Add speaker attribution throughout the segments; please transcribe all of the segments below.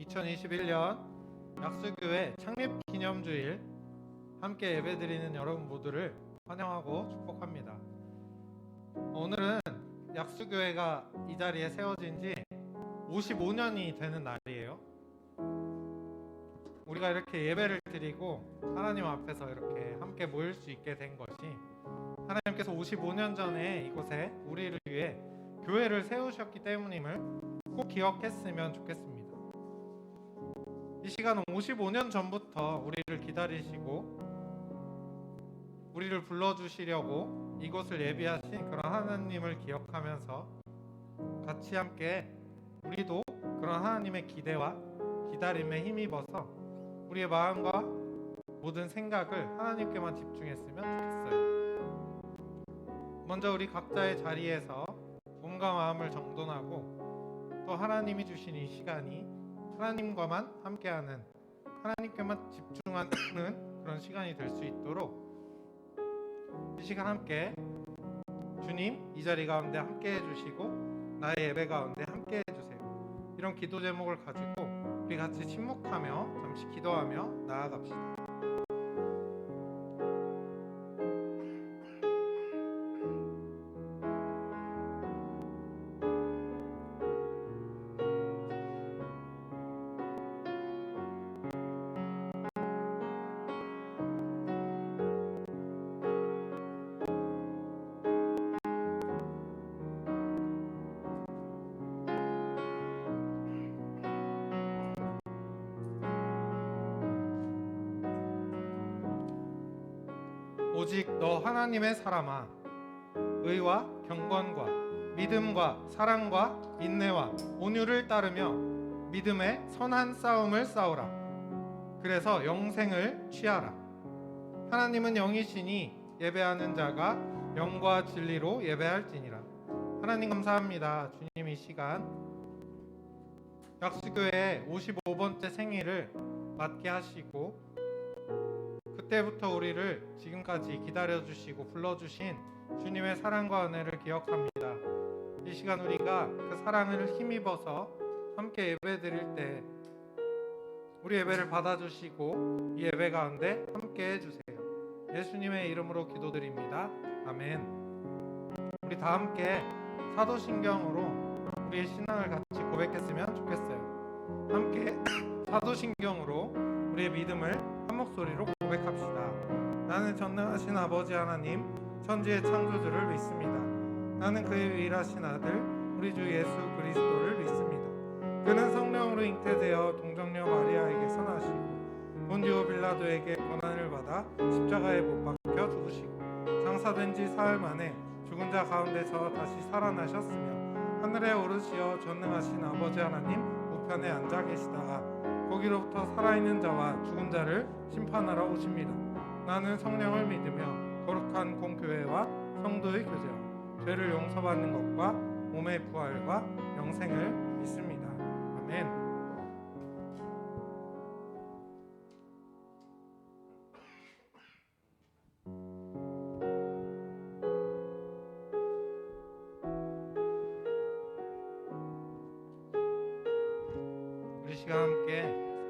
Speaker 1: 2021년 약수교회 창립기념주일 함께 예배드리는 여러분 모두를 환영하고 축복합니다. 오늘은 약수교회가 이 자리에 세워진 지 55년이 되는 날이에요. 우리가 이렇게 예배를 드리고 하나님 앞에서 이렇게 함께 모일 수 있게 된 것이 하나님께서 55년 전에 이곳에 우리를 위해 교회를 세우셨기 때문임을 꼭 기억했으면 좋겠습니다. 이 시간은 55년 전부터 우리를 기다리시고 우리를 불러주시려고 이곳을 예비하신 그런 하나님을 기억하면서 같이 함께 우리도 그런 하나님의 기대와 기다림에 힘입어서 우리의 마음과 모든 생각을 하나님께만 집중했으면 좋겠어요. 먼저 우리 각자의 자리에서 몸과 마음을 정돈하고 또 하나님이 주신 이 시간이 하나님과만 함께하는, 하나님께만 집중하는 그런 시간이 될 수 있도록 이 시간 함께 주님 이 자리 가운데 함께 해주시고 나의 예배 가운데 함께 해주세요. 이런 기도 제목을 가지고 우리 같이 침묵하며 잠시 기도하며 나아갑시다. 오직 너 하나님의 사람아, 의와 경건과 믿음과 사랑과 인내와 온유를 따르며 믿음의 선한 싸움을 싸우라. 그래서 영생을 취하라. 하나님은 영이시니 예배하는 자가 영과 진리로 예배할지니라. 하나님 감사합니다. 주님 이 시간 약수교회 55번째 생일을 맞게 하시고 그때부터 우리를 지금까지 기다려주시고 불러주신 주님의 사랑과 은혜를 기억합니다. 이 시간 우리가 그 사랑을 힘입어서 함께 예배드릴 때 우리 예배를 받아주시고 이 예배 가운데 함께 해주세요. 예수님의 이름으로 기도드립니다. 아멘. 우리 다 함께 사도신경으로 우리의 신앙을 같이 고백했으면 좋겠어요. 함께 사도신경으로 우리의 믿음을 한 목소리로 고백합시다. 나는 전능하신 아버지 하나님, 천지의 창조주를 믿습니다. 나는 그의 유일하신 아들 우리 주 예수 그리스도를 믿습니다. 그는 성령으로 잉태되어 동정녀 마리아에게서 나시고 본디오 빌라도에게 고난을 받아 십자가에 못 박혀 죽으시고 장사된 지 사흘 만에 죽은 자 가운데서 다시 살아나셨으며 하늘에 오르시어 전능하신 아버지 하나님 우편에 앉아 계시다가 거기로부터 살아있는 자와 죽은 자를 심판하러 오십니다. 나는 성령을 믿으며 거룩한 공교회와 성도의 교제와 죄를 용서받는 것과 몸의 부활과 영생을 믿습니다. 아멘. 우리 시간 함께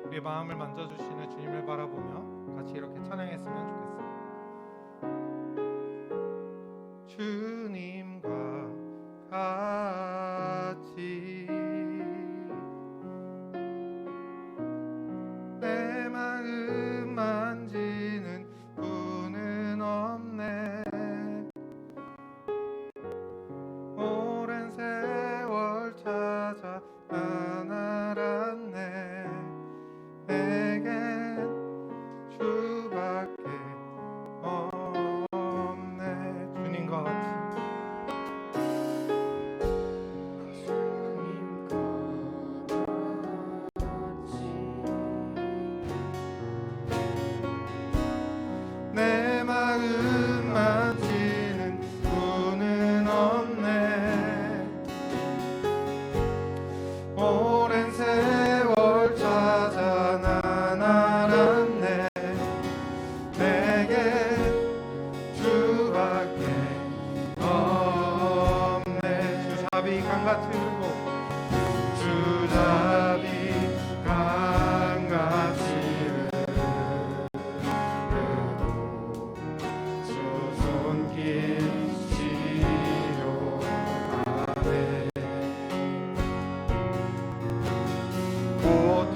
Speaker 1: 우리 마음을 만져주시는 주님을 바라보며 같이 이렇게 찬양했으면 좋겠어요. 주님과 같이 내 마음 만지는 분은 없네. 오랜 세월 찾아 난 알았네. 내겐 주밖에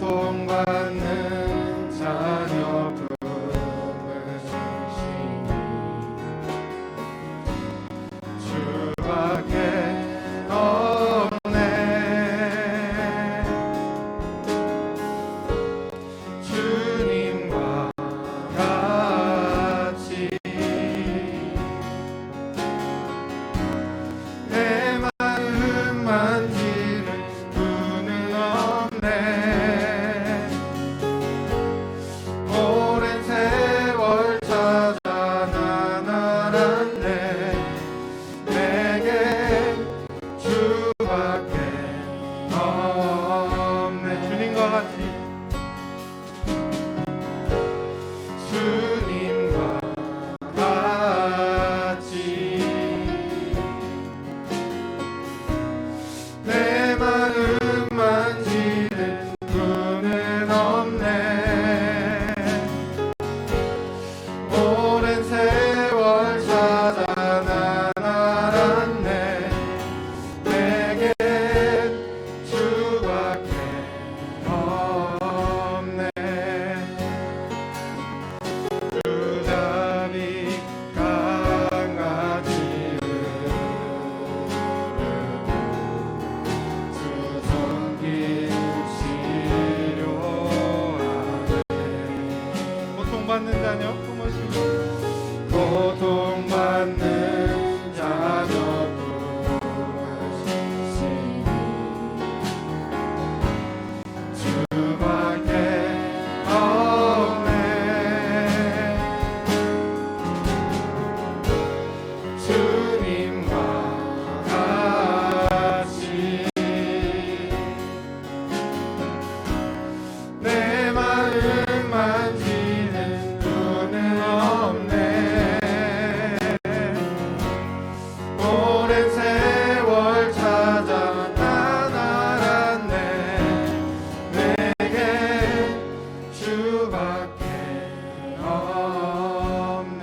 Speaker 1: 고통받는 자녀 품으시니 주밖에 없네. 주님과 같이 내 마음 만지는 분은 없네. 오랜 세월 찾아 난 알았네. 내게 주밖에 없네. 주님과 같이 주님과 같이 내 마음 만지는 분은 없네. 오랜 세월 찾아 난 알았네. 내겐 주밖에 없네. 주잡이 강아지를 두 손길 치료하네. 고통받는 자녀 품으시니 고통받는 자녀 품으시니 주밖에 없네. 주님과 같이 내 마음 만지는 분은 없네. 오랜 세월 찾아 난 알았네. 내게 주밖에 없네.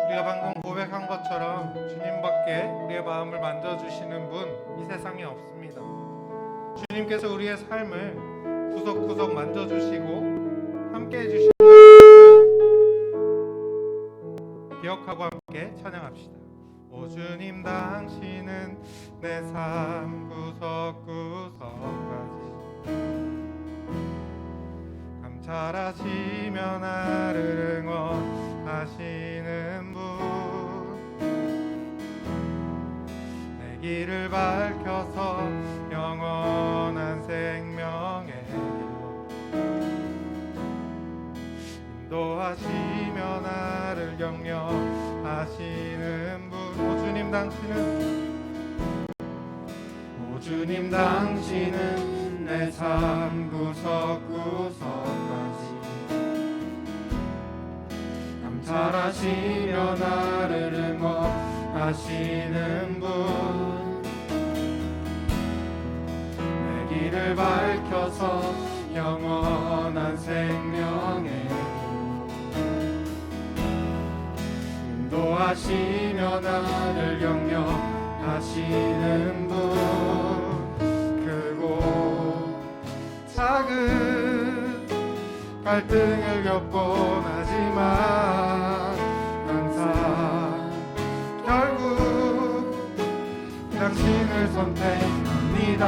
Speaker 1: 우리가 방금 고백한 것처럼 주님밖에 우리의 마음을 만져주시는 분 이 세상에 없습니다. 주님께서 우리의 삶을 구석구석 만져주시고 함께 해주시는 기억하고 함께 찬양합시다. 오 주님 당신은 내 삶 구석구석까지 감찰하시며 나를 응원하시는 분, 내 길을 밝혀서 영원한 생명의 길로 인도하시며 나를 격려하시는 분. 오 주님 당신은 내 삶 구석구석까지 감찰하시며 나를 응원하시는 분, 내 길을 밝혀서 영원한 생명의 인도하시며 나를 격려하시는 분, 크고 작은 갈등을 겪곤 하지만 항상 결국 당신을 선택합니다.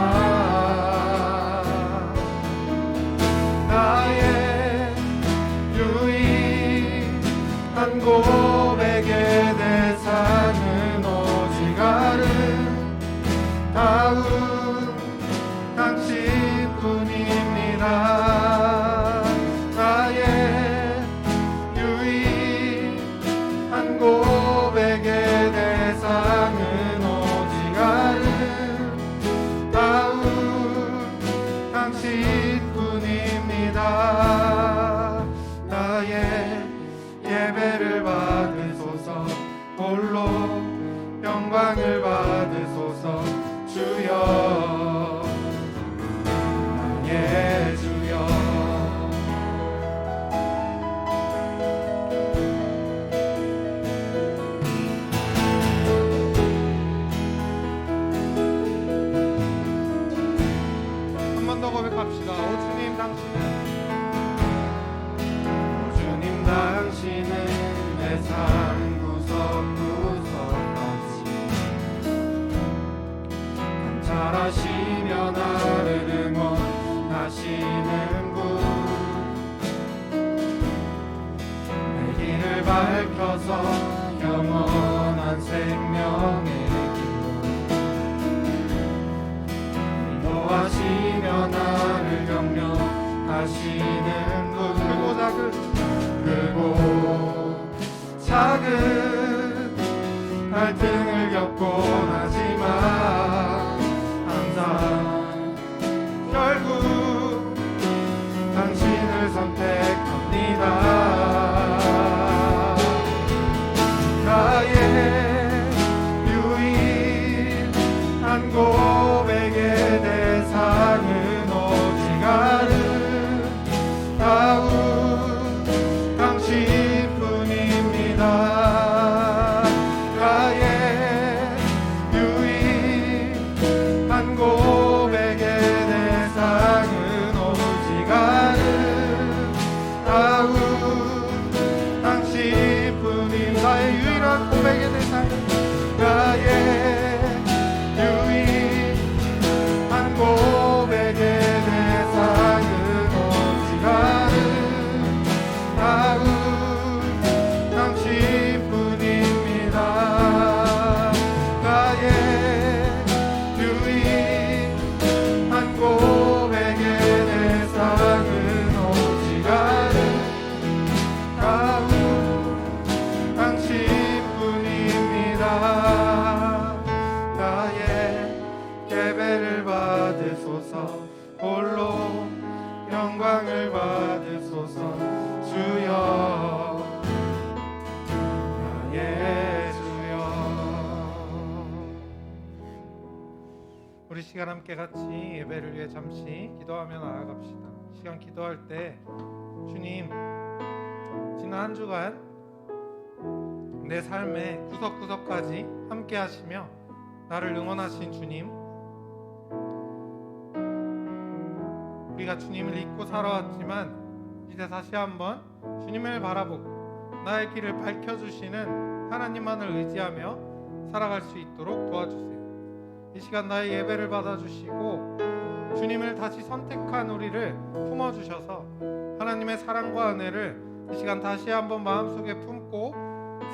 Speaker 1: 나의 유일한 고백의 대상은 오직 아름다운 당신뿐입니다. 나의 유일한 고백의 대상은 오직 아름다운 당신뿐입니다. 나의 예배를 받으소서, 홀로 영광을 받으소서. 주여 나의 주여. 갈등을 겪곤 하지만 항상 결국 당신을 선택합니다. 나의 유일한 고백의 대상은 오직 아름다운 당신뿐입니다. 나의 유일한 고백의 대상은 오직 아름다운 당신뿐입니다. 나의 유일한 고백의 대상, 나의 유일한 고백의 대상은 오직 아름다운 당신뿐입니다. 나의 유일한 고백의 대상은 오직 아름다운 당신뿐입니다. 나의 예배를 받으소서, 홀로 영광을 받으소서. 주여, 나의 주여. 우리 시간 함께 같이 예배를 위해 잠시 기도하며 나아갑시다. 시간 기도할 때 주님, 지난 한 주간 내 삶의 구석구석까지 함께 하시며 나를 응원하신 주님, 우리가 주님을 잊고 살아왔지만 이제 다시 한번 주님을 바라보고 나의 길을 밝혀주시는 하나님만을 의지하며 살아갈 수 있도록 도와주세요. 이 시간 나의 예배를 받아주시고 주님을 다시 선택한 우리를 품어주셔서 하나님의 사랑과 은혜를 이 시간 다시 한번 마음속에 품고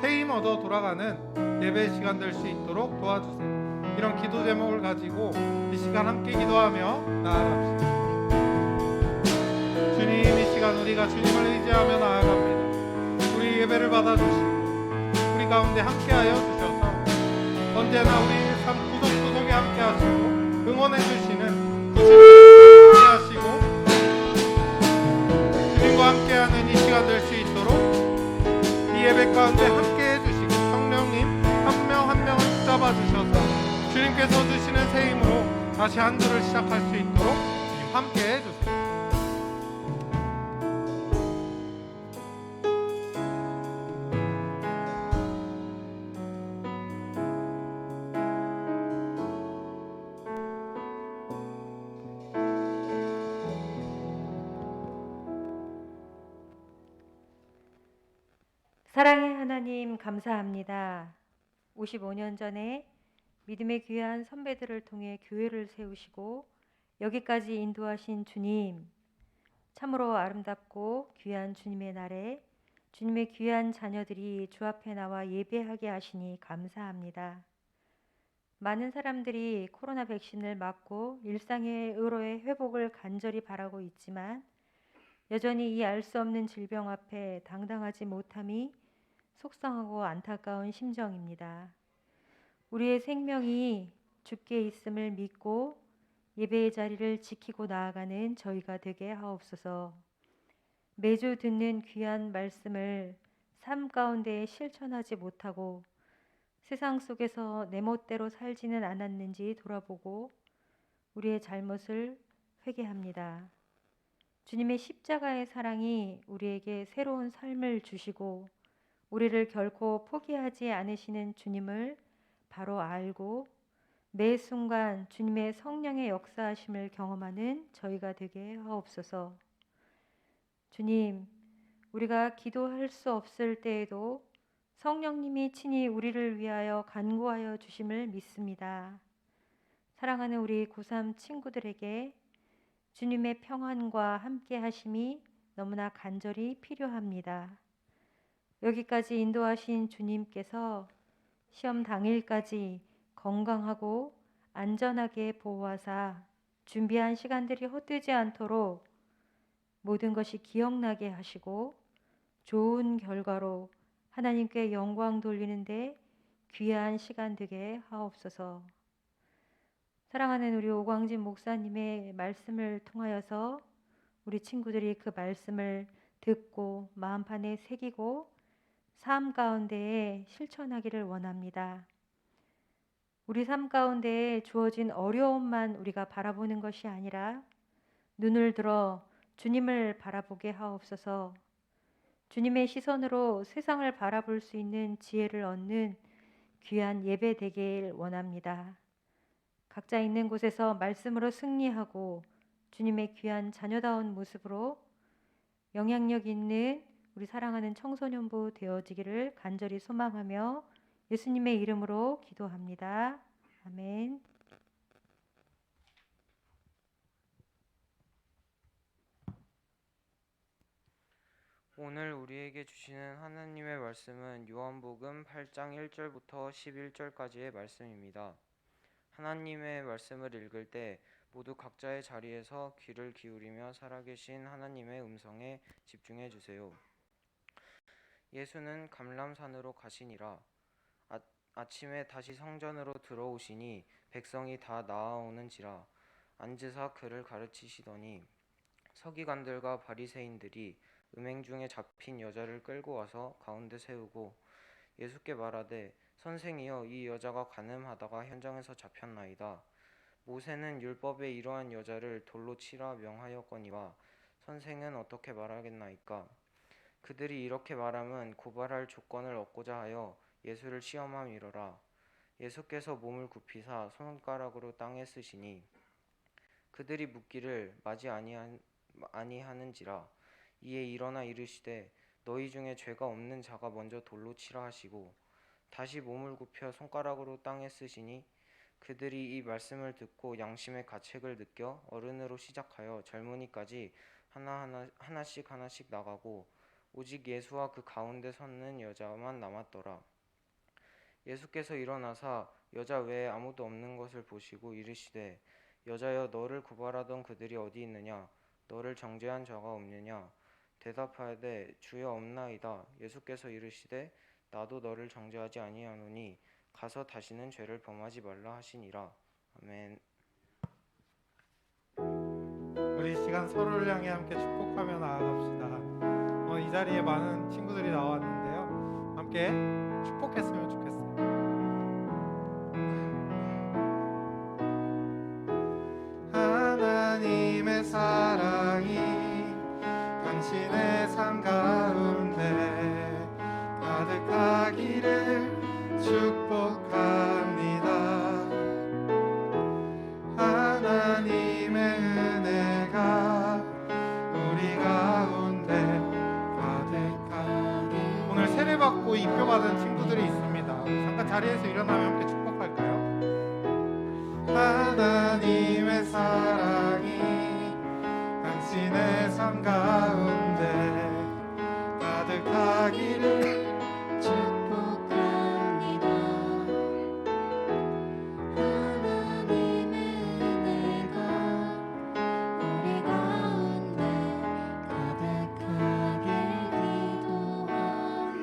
Speaker 1: 새 힘 얻어 돌아가는 예배 시간 될 수 있도록 도와주세요. 이런 기도 제목을 가지고 이 시간 함께 기도하며 나아갑시다. 주님, 이 시간 우리가 주님을 의지하며 나아갑니다. 우리 예배를 받아주시고 우리 가운데 함께하여 주셔서 언제나 우리 삶 구석구석에 함께하시고 응원해주시는 주님을 하시고 주님과 함께하는 이 시간 될 수 있도록 이 예배 가운데 함께해 주시고 성령님 한 명 한 명을 붙잡아 주셔서 주님께서 주시는 새 힘으로 다시 한 주를 시작할 수 있도록 주님 함께해 주세요.
Speaker 2: 사랑의 하나님, 감사합니다. 55년 전에 믿음의 귀한 선배들을 통해 교회를 세우시고 여기까지 인도하신 주님, 참으로 아름답고 귀한 주님의 날에 주님의 귀한 자녀들이 주 앞에 나와 예배하게 하시니 감사합니다. 많은 사람들이 코로나 백신을 맞고 일상의 의로의 회복을 간절히 바라고 있지만 여전히 이 알 수 없는 질병 앞에 당당하지 못함이 속상하고 안타까운 심정입니다. 우리의 생명이 주께 있음을 믿고 예배의 자리를 지키고 나아가는 저희가 되게 하옵소서. 매주 듣는 귀한 말씀을 삶 가운데 실천하지 못하고 세상 속에서 내 멋대로 살지는 않았는지 돌아보고 우리의 잘못을 회개합니다. 주님의 십자가의 사랑이 우리에게 새로운 삶을 주시고 우리를 결코 포기하지 않으시는 주님을 바로 알고 매 순간 주님의 성령의 역사하심을 경험하는 저희가 되게 하옵소서. 주님, 우리가 기도할 수 없을 때에도 성령님이 친히 우리를 위하여 간구하여 주심을 믿습니다. 사랑하는 우리 고3 친구들에게 주님의 평안과 함께 하심이 너무나 간절히 필요합니다. 여기까지 인도하신 주님께서 시험 당일까지 건강하고 안전하게 보호하사 준비한 시간들이 헛되지 않도록 모든 것이 기억나게 하시고 좋은 결과로 하나님께 영광 돌리는데 귀한 시간 되게 하옵소서. 사랑하는 우리 오광진 목사님의 말씀을 통하여서 우리 친구들이 그 말씀을 듣고 마음판에 새기고 삶 가운데에 실천하기를 원합니다. 우리 삶 가운데에 주어진 어려움만 우리가 바라보는 것이 아니라 눈을 들어 주님을 바라보게 하옵소서. 주님의 시선으로 세상을 바라볼 수 있는 지혜를 얻는 귀한 예배 되길 원합니다. 각자 있는 곳에서 말씀으로 승리하고 주님의 귀한 자녀다운 모습으로 영향력 있는 우리 사랑하는 청소년부 되어지기를 간절히 소망하며 예수님의 이름으로 기도합니다. 아멘.
Speaker 3: 오늘 우리에게 주시는 하나님의 말씀은 요한복음 8장 1절부터 11절까지의 말씀입니다. 하나님의 말씀을 읽을 때 모두 각자의 자리에서 귀를 기울이며 살아계신 하나님의 음성에 집중해 주세요. 예수는 감람산으로 가시니라. 아침에 다시 성전으로 들어오시니 백성이 다 나아오는지라. 앉으사 그를 가르치시더니 서기관들과 바리새인들이 음행 중에 잡힌 여자를 끌고 와서 가운데 세우고 예수께 말하되 선생이여, 이 여자가 간음하다가 현장에서 잡혔나이다. 모세는 율법에 이러한 여자를 돌로 치라 명하였거니와 선생은 어떻게 말하겠나이까? 그들이 이렇게 말함은 고발할 조건을 얻고자 하여 예수를 시험함이로라. 예수께서 몸을 굽히사 손가락으로 땅에 쓰시니 그들이 묻기를 마지 아니하는지라. 이에 일어나 이르시되 너희 중에 죄가 없는 자가 먼저 돌로 치라 하시고 다시 몸을 굽혀 손가락으로 땅에 쓰시니 그들이 이 말씀을 듣고 양심의 가책을 느껴 어른으로 시작하여 젊은이까지 하나씩 나가고 오직 예수와 그 가운데 섰는 여자만 남았더라. 예수께서 일어나사 여자 외에 아무도 없는 것을 보시고 이르시되 여자여, 너를 고발하던 그들이 어디 있느냐? 너를 정죄한 자가 없느냐? 대답하되 주여, 없나이다. 예수께서 이르시되 나도 너를 정죄하지 아니하노니 가서 다시는 죄를 범하지 말라 하시니라. 아멘.
Speaker 1: 우리 시간 서로를 향해 함께 축복하며 나아갑시다. 이 자리에 많은 친구들이 나왔는데요. 함께 축복했으면 좋겠어요. 하나님의 사랑이 당신의 삶 가운데 가득하기를 축복합니다. 하나님의 은혜가 우리 가운데 가득하기. 오늘 세례받고 입교받은 친구들이 있습니다. 잠깐 자리에서 일어나면 함께 축복할까요? 하나님의 사랑이 당신의 삶 가운데 가득하기를
Speaker 4: 축복합니다. 하나님의 은혜가 우리 가운데 가득하게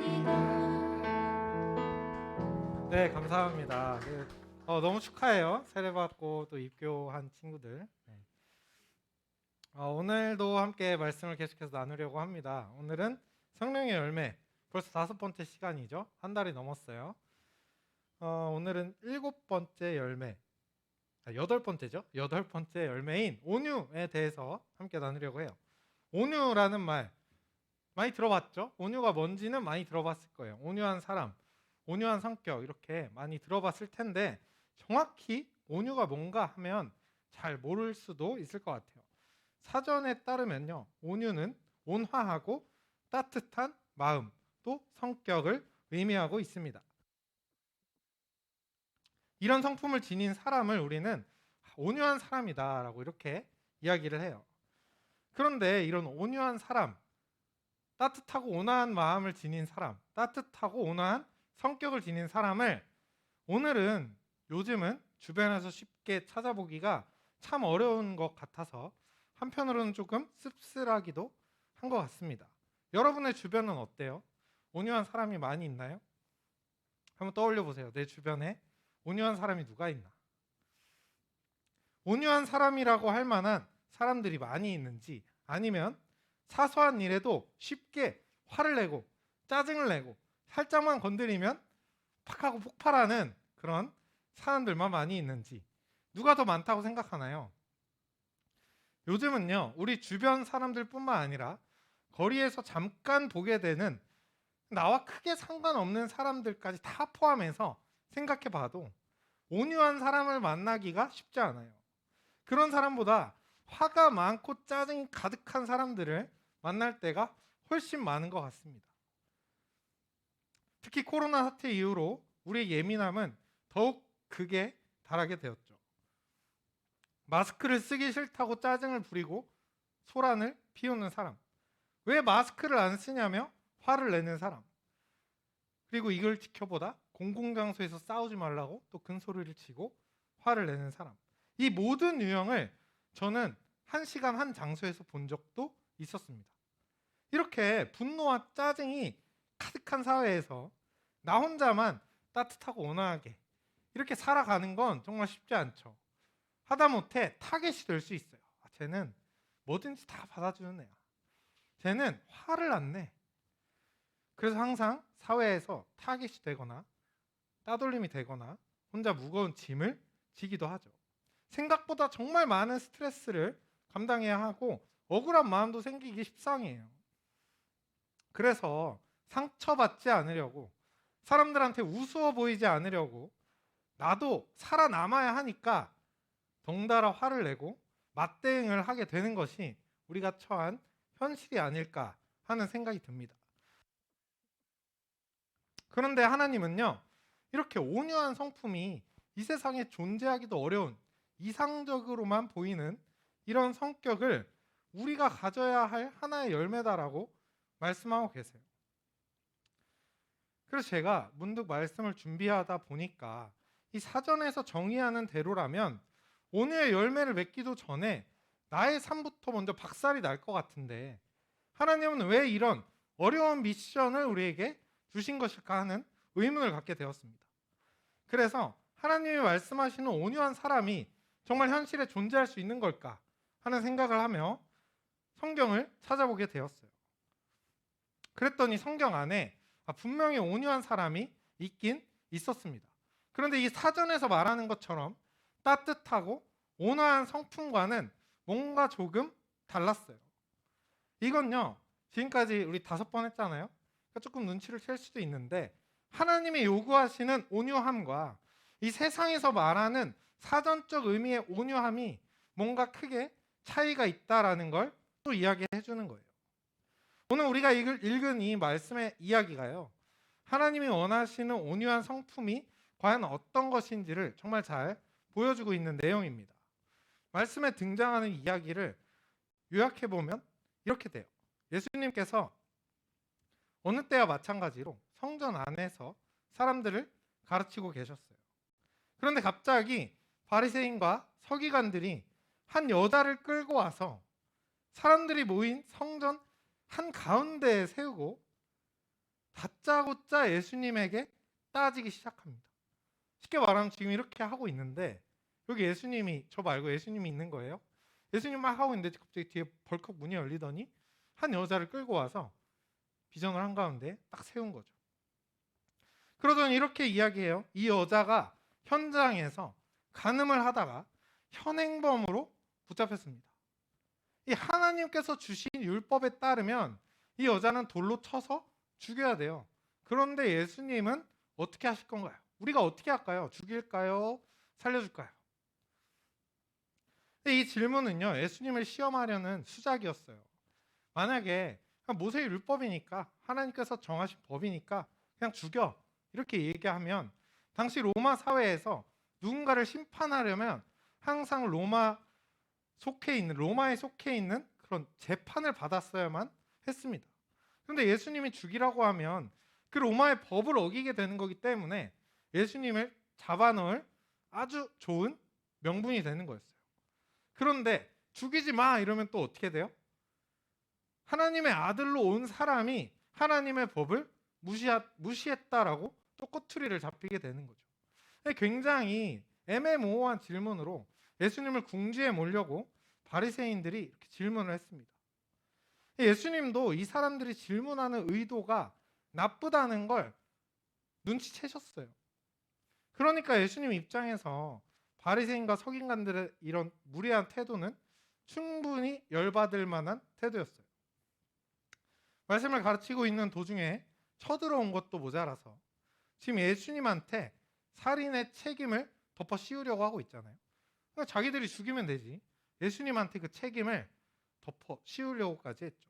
Speaker 4: 기도합니다.
Speaker 1: 네, 감사합니다. 너무 축하해요. 세례받고 또 입교한 친구들. 네. 오늘도 함께 말씀을 계속해서 나누려고 합니다. 오늘은 성령의 열매, 벌써 5번째 시간이죠. 한 달이 넘었어요. 오늘은 7번째 열매, 8번째죠. 8번째 열매인 온유에 대해서 함께 나누려고 해요. 온유라는 말 많이 들어봤죠? 온유가 뭔지는 많이 들어봤을 거예요. 온유한 사람, 온유한 성격, 이렇게 많이 들어봤을 텐데 정확히 온유가 뭔가 하면 잘 모를 수도 있을 것 같아요. 사전에 따르면요, 온유는 온화하고 따뜻한 마음, 또 성격을 의미하고 있습니다. 이런 성품을 지닌 사람을 우리는 온유한 사람이다 라고 이렇게 이야기를 해요. 그런데 이런 온유한 사람, 따뜻하고 온화한 마음을 지닌 사람, 따뜻하고 온화한 성격을 지닌 사람을 오늘은 요즘은 주변에서 쉽게 찾아보기가 참 어려운 것 같아서 한편으로는 조금 씁쓸하기도 한 것 같습니다. 여러분의 주변은 어때요? 온유한 사람이 많이 있나요? 한번 떠올려 보세요. 내 주변에 온유한 사람이 누가 있나? 온유한 사람이라고 할 만한 사람들이 많이 있는지, 아니면 사소한 일에도 쉽게 화를 내고 짜증을 내고 살짝만 건드리면 팍 하고 폭발하는 그런 사람들만 많이 있는지, 누가 더 많다고 생각하나요? 요즘은요, 우리 주변 사람들뿐만 아니라 거리에서 잠깐 보게 되는 나와 크게 상관없는 사람들까지 다 포함해서 생각해 봐도 온유한 사람을 만나기가 쉽지 않아요. 그런 사람보다 화가 많고 짜증이 가득한 사람들을 만날 때가 훨씬 많은 것 같습니다. 특히 코로나 사태 이후로 우리의 예민함은 더욱 극에 달하게 되었죠. 마스크를 쓰기 싫다고 짜증을 부리고 소란을 피우는 사람, 왜 마스크를 안 쓰냐며 화를 내는 사람, 그리고 이걸 지켜보다 공공장소에서 싸우지 말라고 또 큰 소리를 치고 화를 내는 사람, 이 모든 유형을 저는 한 시간 한 장소에서 본 적도 있었습니다. 이렇게 분노와 짜증이 가득한 사회에서 나 혼자만 따뜻하고 온화하게 이렇게 살아가는 건 정말 쉽지 않죠. 하다못해 타겟이 될 수 있어요. 쟤는 뭐든지 다 받아주는 애야. 쟤는 화를 안 내. 그래서 항상 사회에서 타겟이 되거나 따돌림이 되거나 혼자 무거운 짐을 지기도 하죠. 생각보다 정말 많은 스트레스를 감당해야 하고 억울한 마음도 생기기 십상이에요. 그래서 상처받지 않으려고, 사람들한테 우스워 보이지 않으려고 나도 살아남아야 하니까 덩달아 화를 내고 맞대응을 하게 되는 것이 우리가 처한 현실이 아닐까 하는 생각이 듭니다. 그런데 하나님은요, 이렇게 온유한 성품이 이 세상에 존재하기도 어려운 이상적으로만 보이는 이런 성격을 우리가 가져야 할 하나의 열매다라고 말씀하고 계세요. 그래서 제가 문득 말씀을 준비하다 보니까 이 사전에서 정의하는 대로라면 온유의 열매를 맺기도 전에 나의 삶부터 먼저 박살이 날 것 같은데, 하나님은 왜 이런 어려운 미션을 우리에게 주신 것일까 하는 의문을 갖게 되었습니다. 그래서 하나님이 말씀하시는 온유한 사람이 정말 현실에 존재할 수 있는 걸까 하는 생각을 하며 성경을 찾아보게 되었어요. 그랬더니 성경 안에 분명히 온유한 사람이 있긴 있었습니다. 그런데 이 사전에서 말하는 것처럼 따뜻하고 온화한 성품과는 뭔가 조금 달랐어요. 이건요, 지금까지 우리 5번 했잖아요. 그러니까 조금 눈치를 챌 수도 있는데, 하나님이 요구하시는 온유함과 이 세상에서 말하는 사전적 의미의 온유함이 뭔가 크게 차이가 있다라는 걸 또 이야기해 주는 거예요. 오늘 우리가 읽은 이 말씀의 이야기가요, 하나님이 원하시는 온유한 성품이 과연 어떤 것인지를 정말 잘 보여주고 있는 내용입니다. 말씀에 등장하는 이야기를 요약해 보면 이렇게 돼요. 예수님께서 어느 때와 마찬가지로 성전 안에서 사람들을 가르치고 계셨어요. 그런데 갑자기 바리새인과 서기관들이 한 여자를 끌고 와서 사람들이 모인 성전 한 가운데에 세우고 다짜고짜 예수님에게 따지기 시작합니다. 쉽게 말하면 지금 이렇게 하고 있는데, 여기 예수님이, 저 말고 예수님이 있는 거예요. 예수님 막 하고 있는데 갑자기 뒤에 벌컥 문이 열리더니 한 여자를 끌고 와서 비전을 한가운데 딱 세운 거죠. 그러더니 이렇게 이야기해요. 이 여자가 현장에서 간음을 하다가 현행범으로 붙잡혔습니다. 이 하나님께서 주신 율법에 따르면 이 여자는 돌로 쳐서 죽여야 돼요. 그런데 예수님은 어떻게 하실 건가요? 우리가 어떻게 할까요? 죽일까요? 살려줄까요? 이 질문은요, 예수님을 시험하려는 수작이었어요. 만약에 모세의 율법이니까, 하나님께서 정하신 법이니까 그냥 죽여, 이렇게 얘기하면 당시 로마 사회에서 누군가를 심판하려면 항상 로마에 속해 있는 그런 재판을 받았어야만 했습니다. 그런데 예수님이 죽이라고 하면 그 로마의 법을 어기게 되는 거기 때문에 예수님을 잡아넣을 아주 좋은 명분이 되는 거였어요. 그런데 죽이지 마 이러면 또 어떻게 돼요? 하나님의 아들로 온 사람이 하나님의 법을 무시했다라고 또 꼬투리를 잡히게 되는 거죠. 굉장히 애매모호한 질문으로 예수님을 궁지에 몰려고 바리새인들이 이렇게 질문을 했습니다. 예수님도 이 사람들이 질문하는 의도가 나쁘다는 걸 눈치채셨어요. 그러니까 예수님 입장에서 바리새인과 서기관들의 이런 무례한 태도는 충분히 열받을 만한 태도였어요. 말씀을 가르치고 있는 도중에 쳐들어온 것도 모자라서 지금 예수님한테 살인의 책임을 덮어 씌우려고 하고 있잖아요. 그러니까 자기들이 죽이면 되지. 예수님한테 그 책임을 덮어 씌우려고까지 했죠.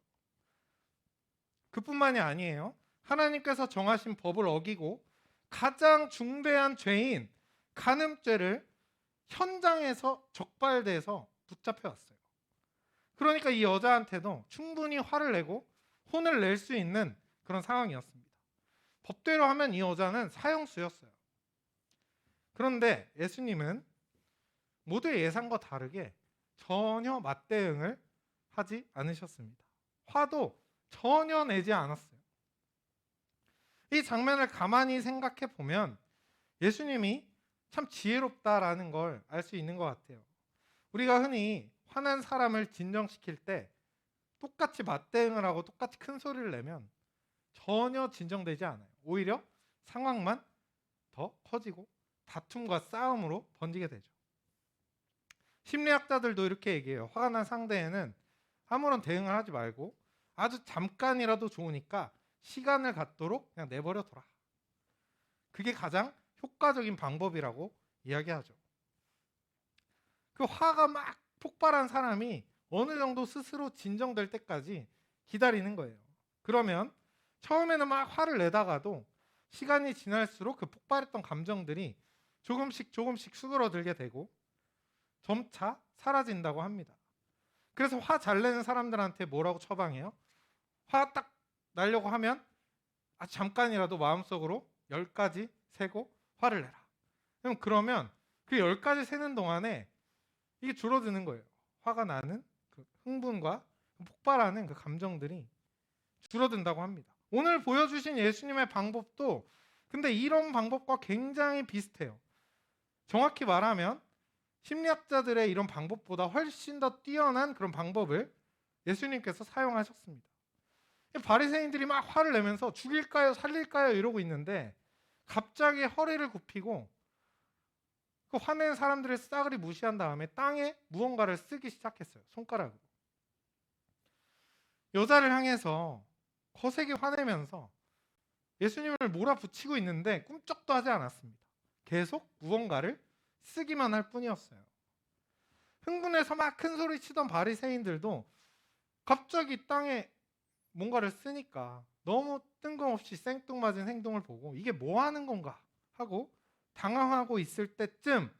Speaker 1: 그뿐만이 아니에요. 하나님께서 정하신 법을 어기고 가장 중대한 죄인 간음죄를 현장에서 적발돼서 붙잡혀왔어요. 그러니까 이 여자한테도 충분히 화를 내고 혼을 낼 수 있는 그런 상황이었습니다. 법대로 하면 이 여자는 사형수였어요. 그런데 예수님은 모두의 예상과 다르게 전혀 맞대응을 하지 않으셨습니다. 화도 전혀 내지 않았어요. 이 장면을 가만히 생각해 보면 예수님이 참 지혜롭다라는 걸 알 수 있는 것 같아요. 우리가 흔히 화난 사람을 진정시킬 때 똑같이 맞대응을 하고 똑같이 큰 소리를 내면 전혀 진정되지 않아요. 오히려 상황만 더 커지고 다툼과 싸움으로 번지게 되죠. 심리학자들도 이렇게 얘기해요. 화가 난 상대에는 아무런 대응을 하지 말고 아주 잠깐이라도 좋으니까 시간을 갖도록 그냥 내버려둬라. 그게 가장 효과적인 방법이라고 이야기하죠. 그 화가 막 폭발한 사람이 어느 정도 스스로 진정될 때까지 기다리는 거예요. 그러면 처음에는 막 화를 내다가도 시간이 지날수록 그 폭발했던 감정들이 조금씩 수그러들게 되고 점차 사라진다고 합니다. 그래서 화 잘 내는 사람들한테 뭐라고 처방해요? 화 딱 나려고 하면 잠깐이라도 마음속으로 10가지 세고 화를 내라. 그러면 그 10가지 세는 동안에 이게 줄어드는 거예요. 화가 나는 그 흥분과 폭발하는 그 감정들이 줄어든다고 합니다. 오늘 보여주신 예수님의 방법도 근데 이런 방법과 굉장히 비슷해요. 정확히 말하면 심리학자들의 이런 방법보다 훨씬 더 뛰어난 그런 방법을 예수님께서 사용하셨습니다. 바리새인들이 막 화를 내면서 죽일까요 살릴까요 이러고 있는데 갑자기 허리를 굽히고 그 화낸 사람들의 싸그리 무시한 다음에 땅에 무언가를 쓰기 시작했어요. 손가락으로. 여자를 향해서 거세게 화내면서 예수님을 몰아붙이고 있는데 꿈쩍도 하지 않았습니다. 계속 무언가를 쓰기만 할 뿐이었어요. 흥분해서 막 큰 소리 치던 바리새인들도 갑자기 땅에 뭔가를 쓰니까 너무 뜬금없이 생뚱맞은 행동을 보고 이게 뭐 하는 건가 하고 당황하고 있을 때쯤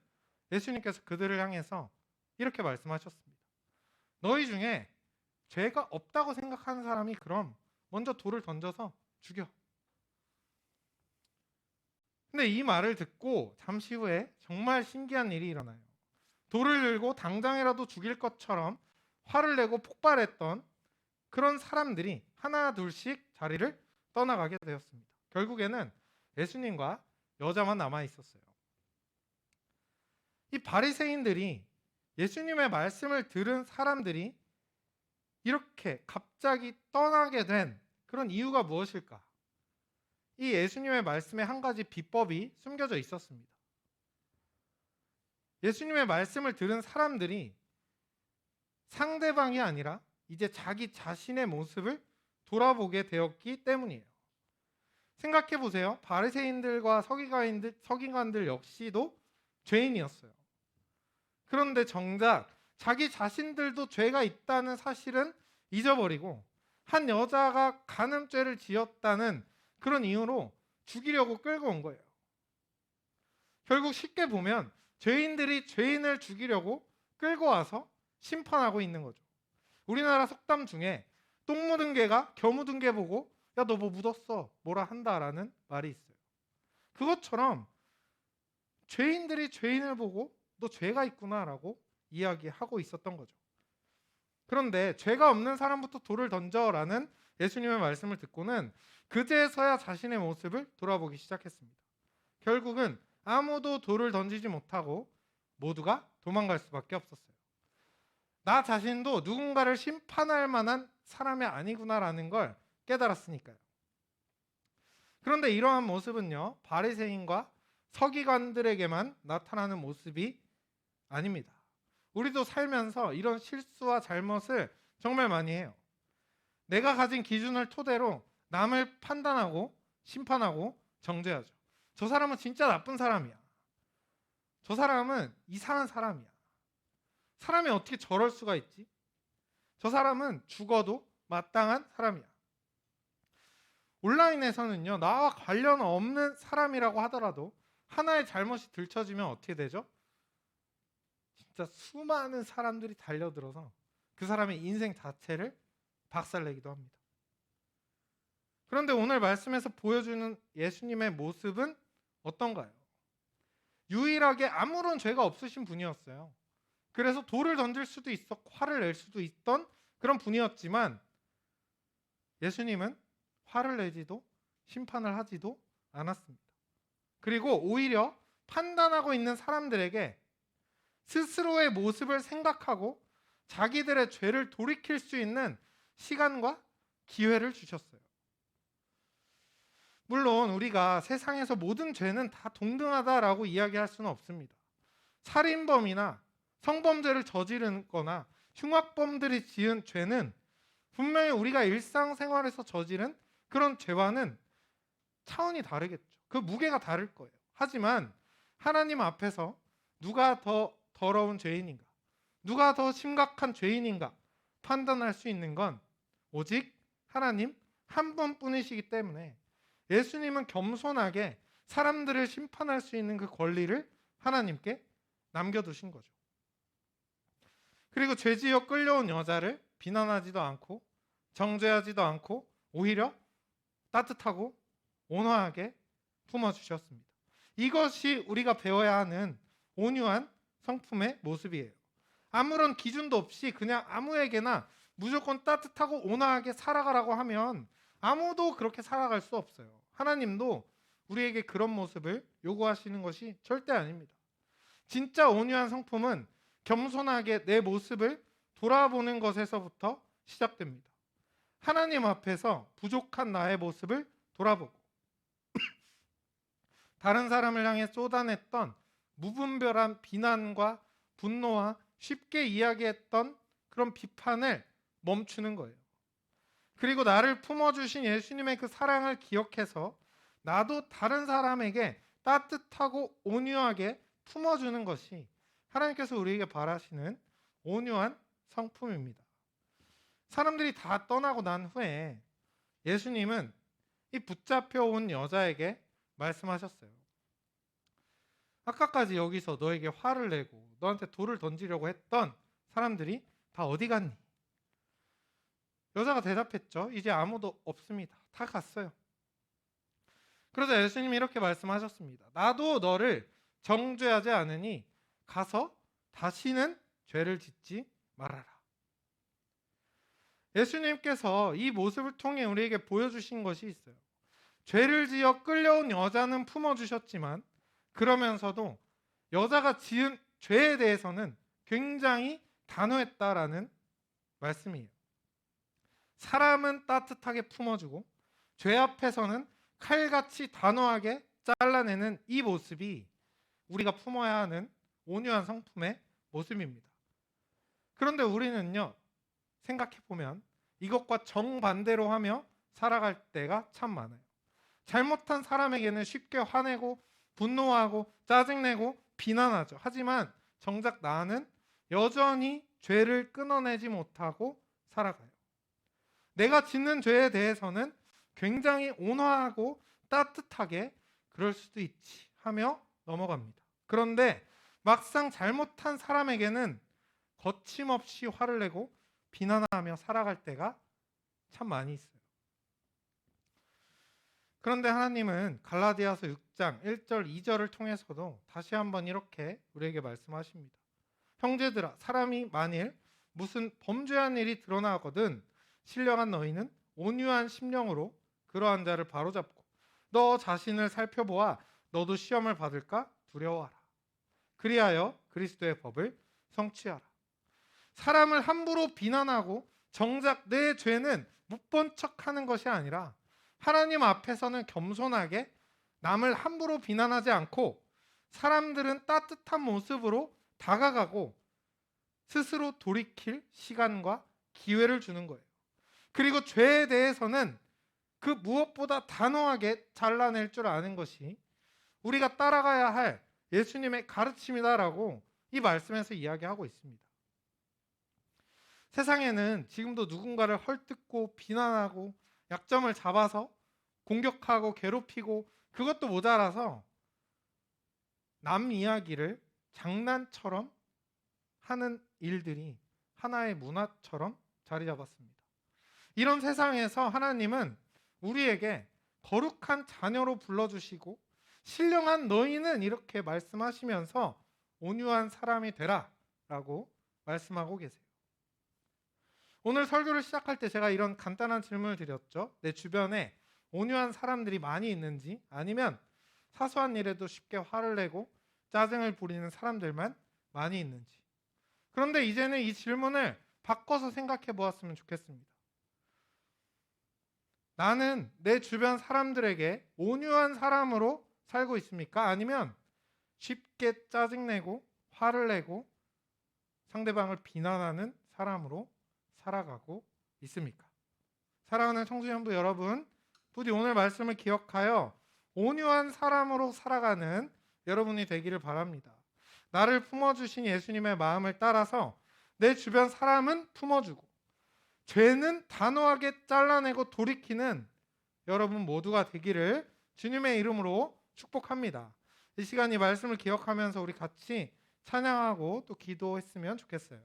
Speaker 1: 예수님께서 그들을 향해서 이렇게 말씀하셨습니다. 너희 중에 죄가 없다고 생각하는 사람이 그럼 먼저 돌을 던져서 죽여. 근데 이 말을 듣고 잠시 후에 정말 신기한 일이 일어나요. 돌을 들고 당장이라도 죽일 것처럼 화를 내고 폭발했던 그런 사람들이 하나 둘씩 자리를 떠나가게 되었습니다. 결국에는 예수님과 여자만 남아 있었어요. 이 바리새인들이 예수님의 말씀을 들은 사람들이 이렇게 갑자기 떠나게 된 그런 이유가 무엇일까? 이 예수님의 말씀에 한 가지 비법이 숨겨져 있었습니다. 예수님의 말씀을 들은 사람들이 상대방이 아니라 이제 자기 자신의 모습을 돌아보게 되었기 때문이에요. 생각해 보세요. 바리새인들과 서기관들 역시도 죄인이었어요. 그런데 정작 자기 자신들도 죄가 있다는 사실은 잊어버리고 한 여자가 간음죄를 지었다는 그런 이유로 죽이려고 끌고 온 거예요. 결국 쉽게 보면 죄인들이 죄인을 죽이려고 끌고 와서 심판하고 있는 거죠. 우리나라 속담 중에 똥 묻은 개가 겨 묻은 개 보고 야 너 뭐 묻었어 뭐라 한다라는 말이 있어요. 그것처럼 죄인들이 죄인을 보고 너 죄가 있구나라고 이야기하고 있었던 거죠. 그런데 죄가 없는 사람부터 돌을 던져라는 예수님의 말씀을 듣고는 그제서야 자신의 모습을 돌아보기 시작했습니다. 결국은 아무도 돌을 던지지 못하고 모두가 도망갈 수밖에 없었어요. 나 자신도 누군가를 심판할 만한 사람이 아니구나라는 걸 깨달았으니까요. 그런데 이러한 모습은요, 바리새인과 서기관들에게만 나타나는 모습이 아닙니다. 우리도 살면서 이런 실수와 잘못을 정말 많이 해요. 내가 가진 기준을 토대로 남을 판단하고 심판하고 정죄하죠. 저 사람은 진짜 나쁜 사람이야. 저 사람은 이상한 사람이야. 사람이 어떻게 저럴 수가 있지? 저 사람은 죽어도 마땅한 사람이야. 온라인에서는요, 나와 관련 없는 사람이라고 하더라도 하나의 잘못이 들춰지면 어떻게 되죠? 진짜 수많은 사람들이 달려들어서 그 사람의 인생 자체를 박살내기도 합니다. 그런데 오늘 말씀에서 보여주는 예수님의 모습은 어떤가요? 유일하게 아무런 죄가 없으신 분이었어요. 그래서 돌을 던질 수도 있었고 화를 낼 수도 있던 그런 분이었지만 예수님은 화를 내지도 심판을 하지도 않았습니다. 그리고 오히려 판단하고 있는 사람들에게 스스로의 모습을 생각하고 자기들의 죄를 돌이킬 수 있는 시간과 기회를 주셨어요. 물론 우리가 세상에서 모든 죄는 다 동등하다라고 이야기할 수는 없습니다. 살인범이나 성범죄를 저지른 거나 흉악범들이 지은 죄는 분명히 우리가 일상생활에서 저지른 그런 죄와는 차원이 다르겠죠. 그 무게가 다를 거예요. 하지만 하나님 앞에서 누가 더 더러운 죄인인가, 누가 더 심각한 죄인인가 판단할 수 있는 건 오직 하나님 한 분뿐이시기 때문에 예수님은 겸손하게 사람들을 심판할 수 있는 그 권리를 하나님께 남겨두신 거죠. 그리고 죄지어 끌려온 여자를 비난하지도 않고 정죄하지도 않고 오히려 따뜻하고 온화하게 품어주셨습니다. 이것이 우리가 배워야 하는 온유한 성품의 모습이에요. 아무런 기준도 없이 그냥 아무에게나 무조건 따뜻하고 온화하게 살아가라고 하면 아무도 그렇게 살아갈 수 없어요. 하나님도 우리에게 그런 모습을 요구하시는 것이 절대 아닙니다. 진짜 온유한 성품은 겸손하게 내 모습을 돌아보는 것에서부터 시작됩니다. 하나님 앞에서 부족한 나의 모습을 돌아보고 다른 사람을 향해 쏟아냈던 무분별한 비난과 분노와 쉽게 이야기했던 그런 비판을 멈추는 거예요. 그리고 나를 품어주신 예수님의 그 사랑을 기억해서 나도 다른 사람에게 따뜻하고 온유하게 품어주는 것이 하나님께서 우리에게 바라시는 온유한 성품입니다. 사람들이 다 떠나고 난 후에 예수님은 이 붙잡혀 온 여자에게 말씀하셨어요. 아까까지 여기서 너에게 화를 내고 너한테 돌을 던지려고 했던 사람들이 다 어디 갔니? 여자가 대답했죠. 이제 아무도 없습니다. 다 갔어요. 그러자 예수님이 이렇게 말씀하셨습니다. 나도 너를 정죄하지 않으니 가서 다시는 죄를 짓지 말아라. 예수님께서 이 모습을 통해 우리에게 보여주신 것이 있어요. 죄를 지어 끌려온 여자는 품어주셨지만 그러면서도 여자가 지은 죄에 대해서는 굉장히 단호했다라는 말씀이에요. 사람은 따뜻하게 품어주고 죄 앞에서는 칼같이 단호하게 잘라내는 이 모습이 우리가 품어야 하는 온유한 성품의 모습입니다. 그런데 우리는요, 생각해보면 이것과 정반대로 하며 살아갈 때가 참 많아요. 잘못한 사람에게는 쉽게 화내고 분노하고 짜증내고 비난하죠. 하지만 정작 나는 여전히 죄를 끊어내지 못하고 살아가요. 내가 짓는 죄에 대해서는 굉장히 온화하고 따뜻하게 그럴 수도 있지 하며 넘어갑니다. 그런데 막상 잘못한 사람에게는 거침없이 화를 내고 비난하며 살아갈 때가 참 많이 있어요. 그런데 하나님은 갈라디아서 6장 1절 2절을 통해서도 다시 한번 이렇게 우리에게 말씀하십니다. 형제들아, 사람이 만일 무슨 범죄한 일이 드러나거든 신령한 너희는 온유한 심령으로 그러한 자를 바로잡고 너 자신을 살펴보아 너도 시험을 받을까 두려워하라. 그리하여 그리스도의 법을 성취하라. 사람을 함부로 비난하고 정작 내 죄는 못 본 척하는 것이 아니라 하나님 앞에서는 겸손하게 남을 함부로 비난하지 않고 사람들은 따뜻한 모습으로 다가가고 스스로 돌이킬 시간과 기회를 주는 거예요. 그리고 죄에 대해서는 그 무엇보다 단호하게 잘라낼 줄 아는 것이 우리가 따라가야 할 예수님의 가르침이다라고 이 말씀에서 이야기하고 있습니다. 세상에는 지금도 누군가를 헐뜯고 비난하고 약점을 잡아서 공격하고 괴롭히고 그것도 모자라서 남 이야기를 장난처럼 하는 일들이 하나의 문화처럼 자리 잡았습니다. 이런 세상에서 하나님은 우리에게 거룩한 자녀로 불러주시고 신령한 너희는 이렇게 말씀하시면서 온유한 사람이 되라 라고 말씀하고 계세요. 오늘 설교를 시작할 때 제가 이런 간단한 질문을 드렸죠. 내 주변에 온유한 사람들이 많이 있는지 아니면 사소한 일에도 쉽게 화를 내고 짜증을 부리는 사람들만 많이 있는지. 그런데 이제는 이 질문을 바꿔서 생각해 보았으면 좋겠습니다. 나는 내 주변 사람들에게 온유한 사람으로 살고 있습니까? 아니면 쉽게 짜증내고 화를 내고 상대방을 비난하는 사람으로 살아가고 있습니까? 사랑하는 청소년부 여러분, 부디 오늘 말씀을 기억하여 온유한 사람으로 살아가는 여러분이 되기를 바랍니다. 나를 품어주신 예수님의 마음을 따라서 내 주변 사람은 품어주고 죄는 단호하게 잘라내고 돌이키는 여러분 모두가 되기를 주님의 이름으로 축복합니다. 이 시간 이 말씀을 기억하면서 우리 같이 찬양하고 또 기도했으면 좋겠어요.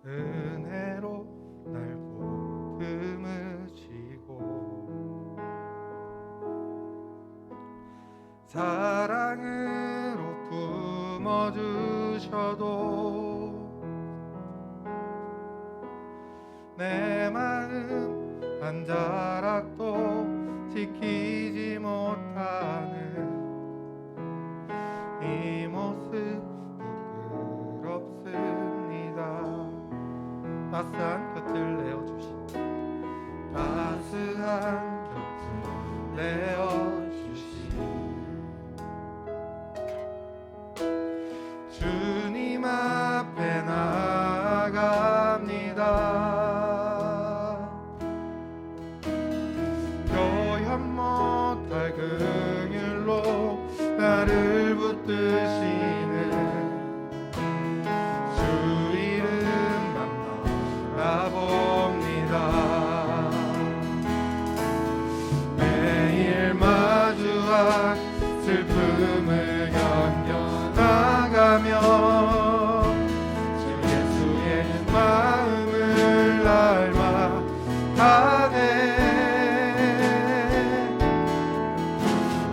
Speaker 1: 은혜로 날 보듬으시고 사랑으로 품어주셔도 내 마음 한 자락도 지키지 못하는 이 모습 부끄럽습니다. 따스한 곁을 내어주신 따스한 곁을 내어주신 주님 앞에 나아갑니다. 표현 못할 긍휼로 나를 붙드시는 매일 마주한 슬픔을 견뎌나가며 주 예수의 마음을 닮아가네.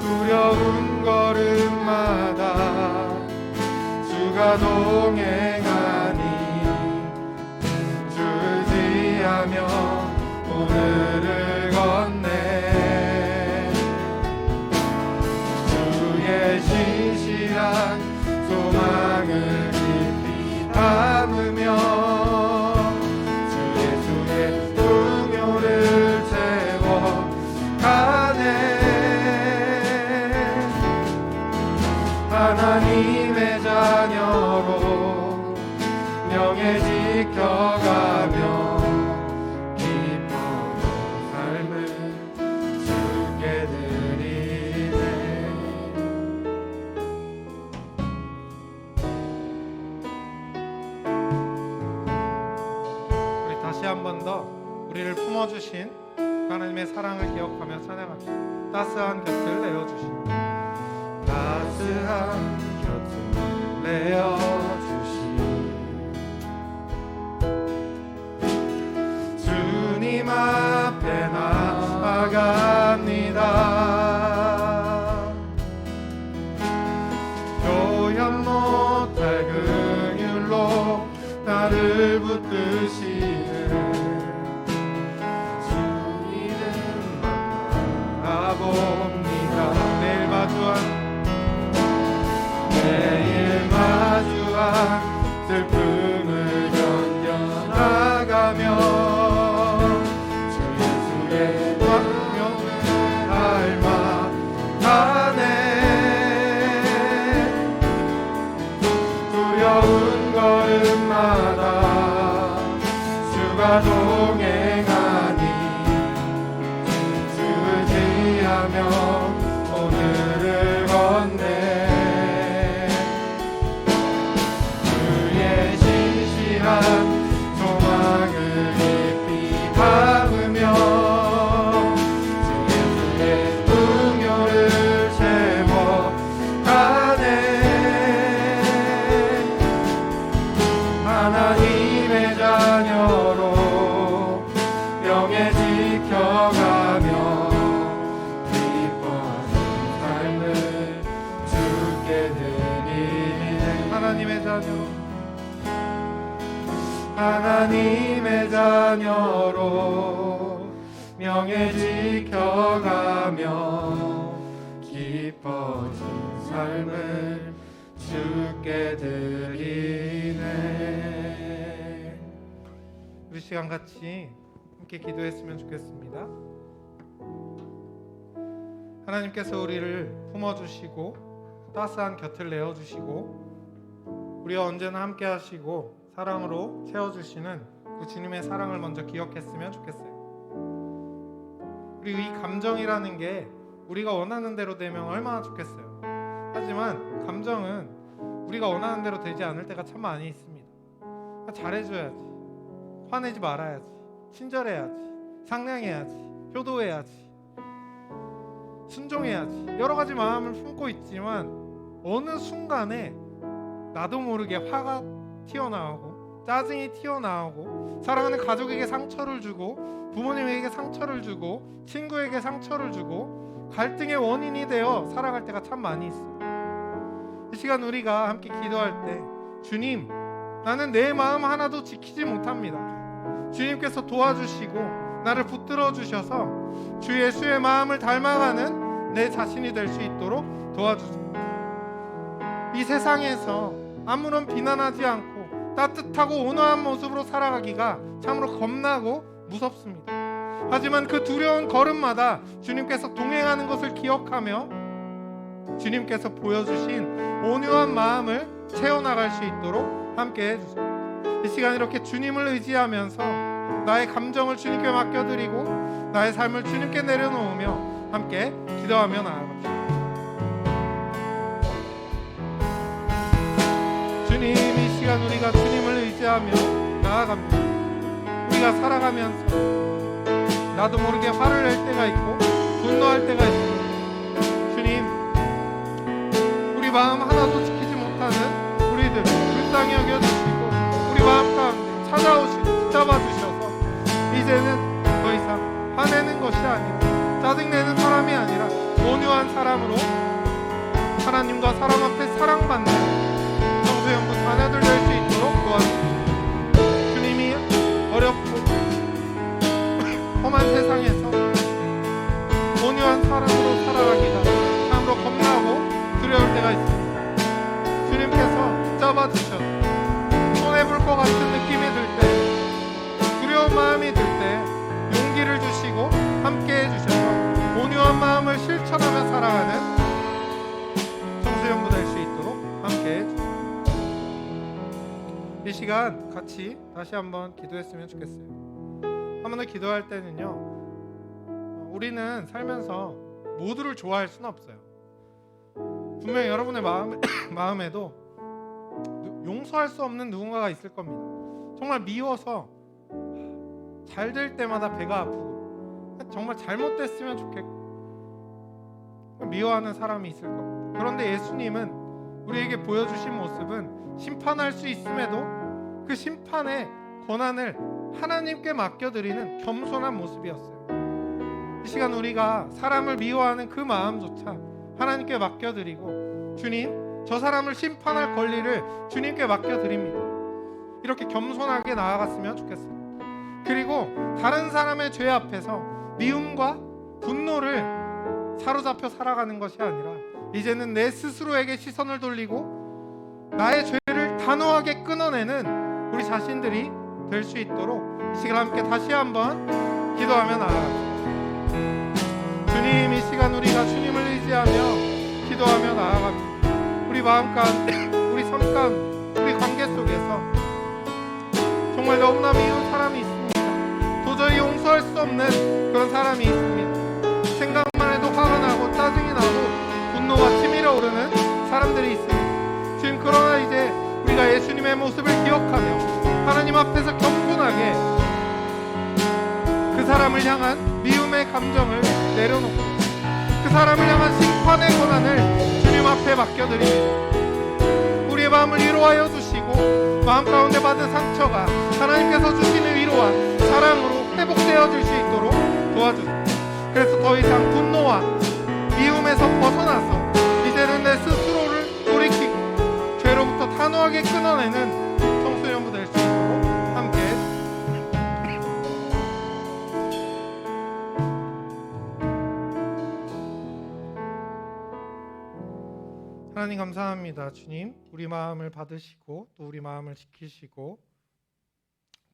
Speaker 1: 두려운 걸음마다 주가 동행하니 주지하며 오늘을 걷네. 주의 신실한 소망을 깊이 담으며 주 예수의 동요를 채워가네. 하나님의 자녀로 명예 지켜가며 한 번 더 우리를 품어주신 하나님의 사랑을 기억하며 찬양합니다. 따스한 곁을 내어주신 따스한 곁을 내어주신 나갑니다. 표현 못할 긍휼로 나를 붙드시는 주 이름만 바라봅니다. 내일 마주한 슬픔을 견뎌나가며 주 예수의 명을 닮아가네. 두려운 걸음마다 주가 동행하니 의지하며 오늘을 걷네. 주의 신실한 소망을 깊이 담으며 주 예수의 긍휼을 채워가네. 하나님의 자녀로 명예 지켜가며 하나님의 자녀, 하나님의 자녀로 명예 지켜가며 기뻐진 삶을 주께 드리네. 우리 시간 같이 함께 기도했으면 좋겠습니다. 하나님께서 우리를 품어주시고 따스한 곁을 내어주시고 우리와 언제나 함께 하시고 사랑으로 채워주시는 그 주님의 사랑을 먼저 기억했으면 좋겠어요. 그리고 이 감정이라는 게 우리가 원하는 대로 되면 얼마나 좋겠어요. 하지만 감정은 우리가 원하는 대로 되지 않을 때가 참 많이 있습니다. 잘해줘야지, 화내지 말아야지, 친절해야지, 상냥해야지, 효도해야지, 순종해야지, 여러 가지 마음을 품고 있지만 어느 순간에 나도 모르게 화가 튀어나오고 짜증이 튀어나오고 사랑하는 가족에게 상처를 주고 부모님에게 상처를 주고 친구에게 상처를 주고 갈등의 원인이 되어 살아갈 때가 참 많이 있어요. 이 시간 우리가 함께 기도할 때 주님, 나는 내 마음 하나도 지키지 못합니다. 주님께서 도와주시고 나를 붙들어 주셔서 주 예수의 마음을 닮아가는 내 자신이 될 수 있도록 도와주세요. 이 세상에서 아무런 비난하지 않고 따뜻하고 온화한 모습으로 살아가기가 참으로 겁나고 무섭습니다. 하지만 그 두려운 걸음마다 주님께서 동행하는 것을 기억하며 주님께서 보여주신 온유한 마음을 채워나갈 수 있도록 함께 해주세요. 이 시간 이렇게 주님을 의지하면서 나의 감정을 주님께 맡겨드리고 나의 삶을 주님께 내려놓으며 함께 기도하며 나아갑시다. 주님, 이 시간 우리가 주님을 의지하며 나아갑니다. 우리가 살아가면서 나도 모르게 화를 낼 때가 있고 분노할 때가 있습니다. 주님, 우리 마음 하나도 지키지 못하는 우리들을 불쌍히 여겨주시고 우리 마음 가운데 찾아오시고 붙잡아 주셔서 이제는 더 이상 화내는 것이 아니라 짜증내는 사람이 아니라 온유한 사람으로 하나님과 사람 앞에 사랑받는 성소연부 자녀들 될 수 있도록 도와주시고 주님이 어렵고 험한 세상에서 온유한 사람으로 살아가기가 참으로 겁나고 두려울 때가 있습니다. 주님께서 붙잡아 주셔서 손해볼 것 같은 느낌이 들 때, 두려운 마음이 들 때 용기를 주시고 함께 해주셔서 온유한 마음을 실천하며 살아가는 성수연부 될 수 있도록 함께 해주세요. 이 시간 같이 다시 한번 기도했으면 좋겠어요. 한 번 더 기도할 때는요, 우리는 살면서 모두를 좋아할 수는 없어요. 분명히 여러분의 마음에도 용서할 수 없는 누군가가 있을 겁니다. 정말 미워서 잘 될 때마다 배가 아프고 정말 잘못됐으면 좋겠고 미워하는 사람이 있을 겁니다. 그런데 예수님은 우리에게 보여주신 모습은 심판할 수 있음에도 그 심판의 권한을 하나님께 맡겨드리는 겸손한 모습이었어요. 이 시간 우리가 사람을 미워하는 그 마음조차 하나님께 맡겨드리고, 주님, 저 사람을 심판할 권리를 주님께 맡겨드립니다. 이렇게 겸손하게 나아갔으면 좋겠습니다. 그리고 다른 사람의 죄 앞에서 미움과 분노를 사로잡혀 살아가는 것이 아니라 이제는 내 스스로에게 시선을 돌리고 나의 죄를 단호하게 끊어내는 우리 자신들이 될 수 있도록 이 시간 함께 다시 한번 기도하며 나아갑니다. 주님, 이 시간 우리가 주님을 의지하며 기도하며 나아갑니다. 우리 마음 가운데, 우리 삶 가운데, 우리 관계 속에서 정말 너무나 미운 사람이 있습니다. 도저히 용서할 수 없는 그런 사람이 있습니다. 생각만 해도 화가 나고 짜증이 나고 분노가 치밀어 오르는 사람들이 있습니다. 주님, 그러나 이제 우리가 예수님의 모습을 기억하며 하나님 앞에서 겸손하게 그 사람을 향한 미움의 감정을 내려놓고 그 사람을 향한 심판의 권한을 주님 앞에 맡겨드립니다. 우리의 마음을 위로하여 주시고 마음 가운데 받은 상처가 하나님께서 주시는 위로와 사랑으로 회복되어질 수 있도록 도와주세요. 그래서 더 이상 분노와 미움에서 벗어나서 이제는 내 스스로를 돌이키고 죄로부터 단호하게 끊어내는 청소년부 될 수 있도록 함께 하나님 감사합니다. 주님, 우리 마음을 받으시고 또 우리 마음을 지키시고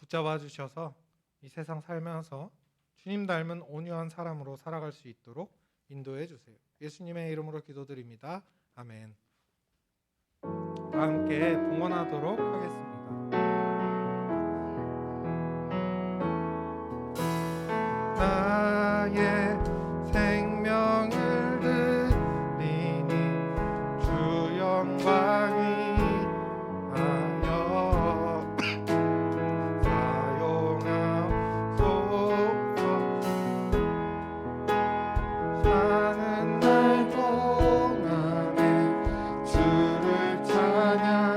Speaker 1: 붙잡아 주셔서 이 세상 살면서 주님 닮은 온유한 사람으로 살아갈 수 있도록 인도해 주세요. 예수님의 이름으로 기도드립니다. 아멘. 다 함께 봉헌하도록 하겠습니다. 나의 생명을 드리니 주 영광이 하여 사용하소서. 사는 날 동안에 주를 찬양하며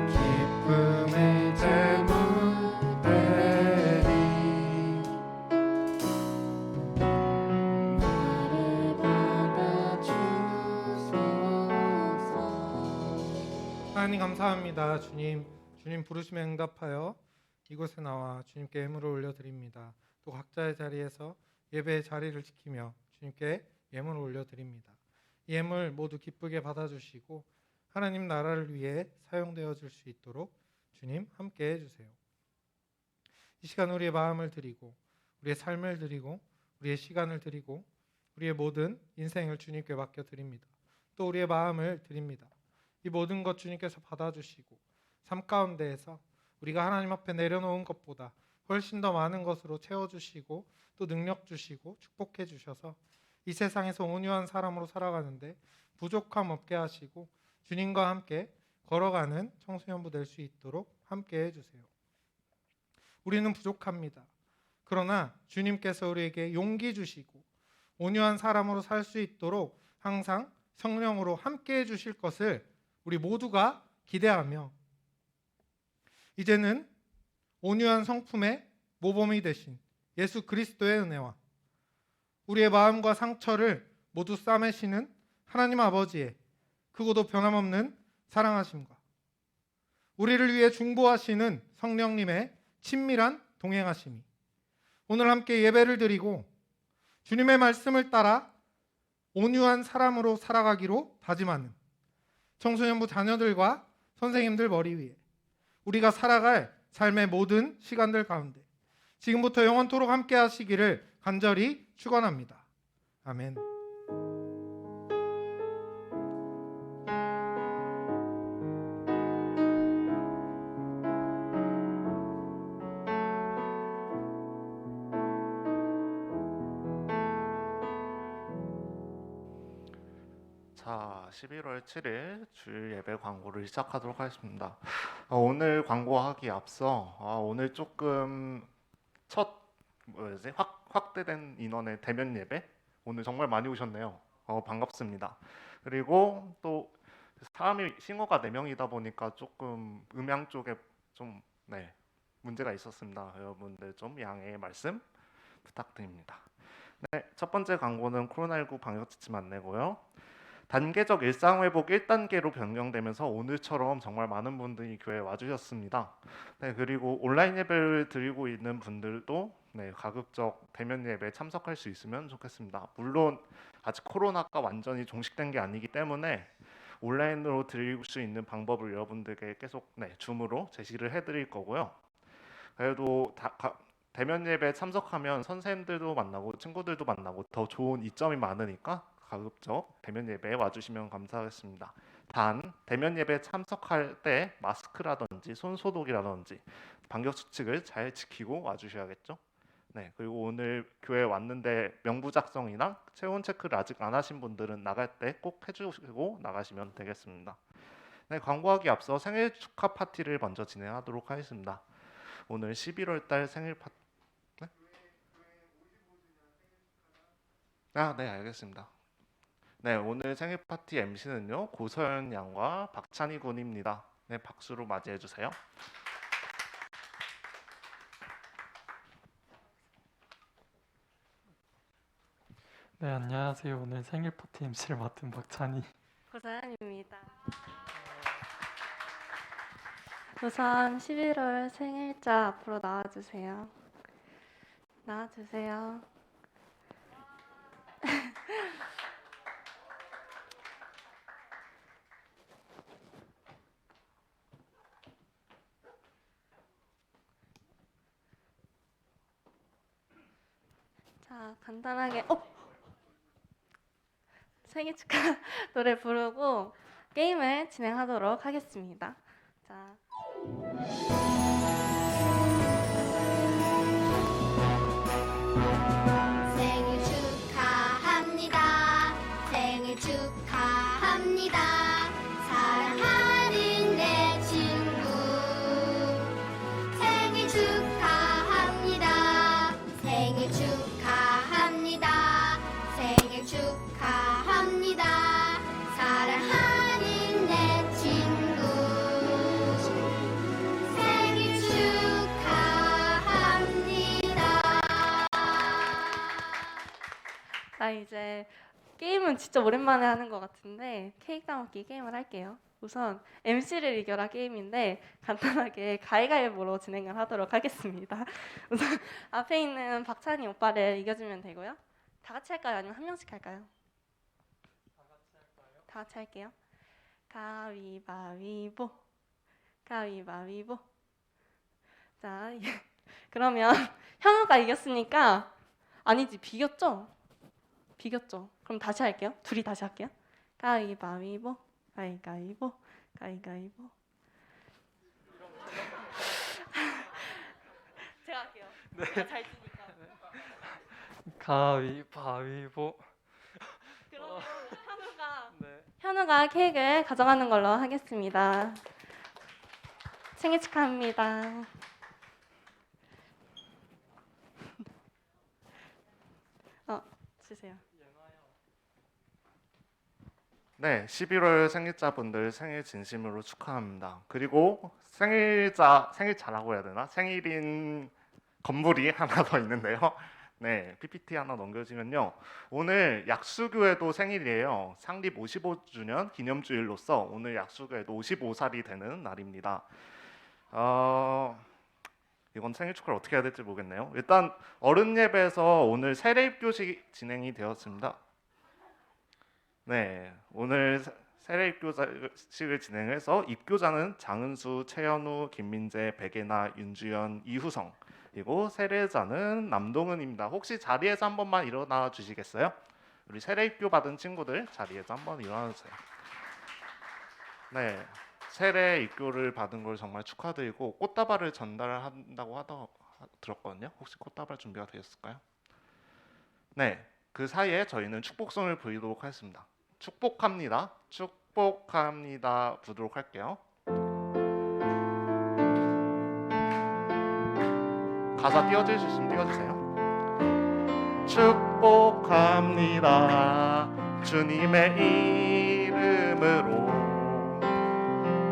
Speaker 1: 기쁨의 제물 드리
Speaker 4: 나를 받아주소서.
Speaker 1: 하나님 감사합니다. 주님 부르심에 응답하여 이곳에 나와 주님께 예물을 올려드립니다. 또 각자의 자리에서 예배의 자리를 지키며 주님께 예물을 올려드립니다. 이 예물 모두 기쁘게 받아주시고 하나님 나라를 위해 사용되어질 수 있도록 주님 함께 해주세요. 이 시간 우리의 마음을 드리고 우리의 삶을 드리고 우리의 시간을 드리고 우리의 모든 인생을 주님께 맡겨드립니다. 또 우리의 마음을 드립니다. 이 모든 것 주님께서 받아주시고 삶 가운데에서 우리가 하나님 앞에 내려놓은 것보다 훨씬 더 많은 것으로 채워주시고 또 능력 주시고 축복해 주셔서 이 세상에서 온유한 사람으로 살아가는데 부족함 없게 하시고 주님과 함께 걸어가는 청소년부 될 수 있도록 함께 해주세요. 우리는 부족합니다. 그러나 주님께서 우리에게 용기 주시고 온유한 사람으로 살 수 있도록 항상 성령으로 함께 해주실 것을 우리 모두가 기대하며 이제는 온유한 성품의 모범이 되신 예수 그리스도의 은혜와 우리의 마음과 상처를 모두 싸매시는 하나님 아버지의 크고도 변함없는 사랑하심과 우리를 위해 중보하시는 성령님의 친밀한 동행하심이 오늘 함께 예배를 드리고 주님의 말씀을 따라 온유한 사람으로 살아가기로 다짐하는 청소년부 자녀들과 선생님들 머리 위에 우리가 살아갈 삶의 모든 시간들 가운데 지금부터 영원토록 함께 하시기를 간절히 축원합니다. 아멘.
Speaker 5: 자, 11월 7일 주일 예배 광고를 시작하도록 하겠습니다. 오늘 광고하기 앞서 오늘 조금 첫 확대된 인원의 대면 예배 오늘 정말 많이 오셨네요. 반갑습니다. 그리고 또 사람이 싱어가 4명이다 보니까 조금 음향 쪽에 좀 문제가 있었습니다. 여러분들 좀 양해의 말씀 부탁드립니다. 네, 첫 번째 광고는 코로나19 방역 지침 안내고요. 단계적 일상 회복 1단계로 변경되면서 오늘처럼 정말 많은 분들이 교회에 와주셨습니다. 네, 그리고 온라인 예배를 드리고 있는 분들도 가급적 대면 예배에 참석할 수 있으면 좋겠습니다. 물론 아직 코로나가 완전히 종식된 게 아니기 때문에 온라인으로 드릴 수 있는 방법을 여러분들께 계속 줌으로 제시를 해드릴 거고요. 그래도 대면 예배에 참석하면 선생님들도 만나고 친구들도 만나고 더 좋은 이점이 많으니까 가급적 대면 예배에 와주시면 감사하겠습니다. 단 대면 예배에 참석할 때 마스크라든지 손 소독이라든지 방역 수칙을 잘 지키고 와주셔야겠죠. 네, 그리고 오늘 교회 왔는데 명부 작성이나 체온 체크를 아직 안 하신 분들은 나갈 때 꼭 해주시고 나가시면 되겠습니다. 네, 광고하기 앞서 생일 축하 파티를 먼저 진행하도록 하겠습니다. 오늘 11월 달 생일 파티. 네? 네, 알겠습니다. 네, 오늘 생일 파티 MC는요 고서연 양과 박찬희 군입니다. 네, 박수로 맞이해 주세요.
Speaker 6: 네, 안녕하세요. 오늘 생일 파티 MC를 맡은 박찬희.
Speaker 7: 고사연입니다. 우선 11월 생일자 앞으로 나와주세요. 나와주세요. 자, 간단하게 생일 축하 노래 부르고 게임을 진행하도록 하겠습니다. 자.
Speaker 4: 생일 축하합니다. 생일 축하합니다. 사랑하는 내 친구 생일 축하합니다. 생일 축하합니다. 생일 축하합니다. 사랑하는 내 친구 생일 축하합니다.
Speaker 7: 나 이제 게임은 진짜 오랜만에 하는 것 같은데 케이크 따먹기 게임을 할게요. 우선 MC를 이겨라 게임인데 간단하게 가위가위보로 진행을 하도록 하겠습니다. 우선 앞에 있는 박찬희 오빠를 이겨주면 되고요. 다 같이 할까요? 아니면 한 명씩 할까요? 다 같이 할게요. 가위바위보, 가위바위보. 자, 그러면 현우가 이겼으니까 아니지 비겼죠? 비겼죠. 그럼 다시 할게요. 둘이 다시 할게요. 가위바위보, 가위가위보, 가위가위보. 제가 할게요. 제가 잘 치니까.
Speaker 6: 가위바위보.
Speaker 7: 그러면
Speaker 6: 네.
Speaker 7: 현우가 케이크를 가져가는 걸로 하겠습니다. 생일 축하합니다. 주세요.
Speaker 5: 네, 11월 생일자분들 생일 진심으로 축하합니다. 그리고 생일 잘하고 해야 되나? 생일인 건물이 하나 더 있는데요. 네, PPT 하나 넘겨주면요. 오늘 약수교회도 생일이에요. 창립 55주년 기념주일로서 오늘 약수교회도 55살이 되는 날입니다. 이건 생일 축하를 어떻게 해야 될지 모르겠네요. 일단 어른 예배에서 오늘 세례 입교식 진행이 되었습니다. 네, 오늘 세례 입교식을 진행해서 입교자는 장은수, 최현우, 김민재, 백예나, 윤주연, 이후성 그리고 세례자는 남동은입니다. 혹시 자리에서 한 번만 일어나 주시겠어요? 우리 세례 입교 받은 친구들 자리에서 한번 일어나 주세요. 네, 세례 입교를 받은 걸 정말 축하드리고 꽃다발을 전달한다고 들었거든요. 혹시 꽃다발 준비가 되었을까요? 네, 그 사이에 저희는 축복송을 부르도록 하겠습니다. 축복합니다. 축복합니다. 부르도록 할게요. 가사 띄워줄 수 있으면 띄워주세요. 축복합니다. 주님의 이름으로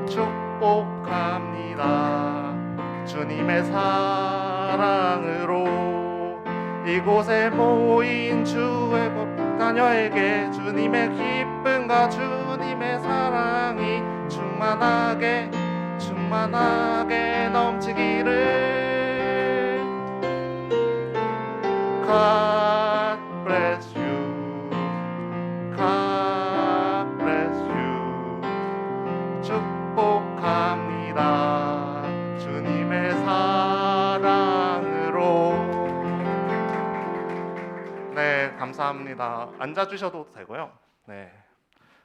Speaker 5: 축복합니다. 주님의 사랑으로 이곳에 모인 주의 자녀에게 주님의 기쁨과 주님의 사랑이 충만하게 넘치기를. God bless you. God bless you. 축복합니다. 주님의 사랑으로. 네, 감사합니다. 앉아주셔도 되고요. 네,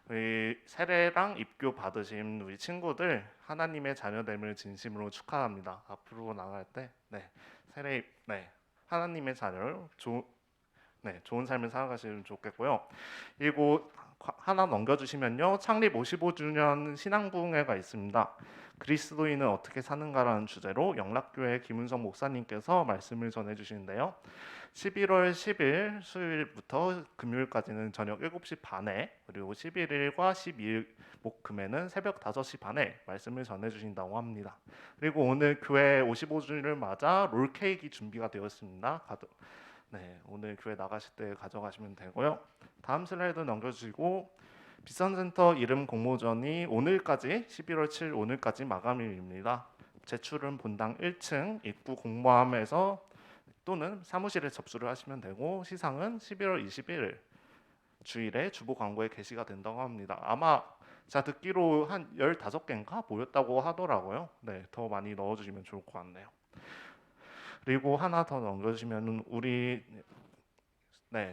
Speaker 5: 우리 세례랑 입교 받으신 우리 친구들 하나님의 자녀됨을 진심으로 축하합니다. 앞으로 나갈 때, 세례, 하나님의 자녀를 좋은 삶을 살아가시면 좋겠고요. 그리고 하나 넘겨주시면요, 창립 55주년 신앙부흥회가 있습니다. 그리스도인은 어떻게 사는가라는 주제로 영락교회 김은성 목사님께서 말씀을 전해주시는데요. 11월 10일 수요일부터 금요일까지는 저녁 7시 반에, 그리고 11일과 12일 목금에는 새벽 5시 반에 말씀을 전해주신다고 합니다. 그리고 오늘 교회 55주년을 맞아 롤케이크 준비가 되었습니다. 오늘 교회 나가실 때 가져가시면 되고요. 다음 슬라이드 넘겨주시고, 비선센터 이름 공모전이 오늘까지 11월 7일 오늘까지 마감일입니다. 제출은 본당 1층 입구 공모함에서 또는 사무실에 접수를 하시면 되고, 시상은 11월 21일 주일에 주보 광고에 게시가 된다고 합니다. 아마 제가 듣기로 한 15개인가 모였다고 하더라고요. 네, 더 많이 넣어주시면 좋을 것 같네요. 그리고 하나 더 넘겨주시면 우리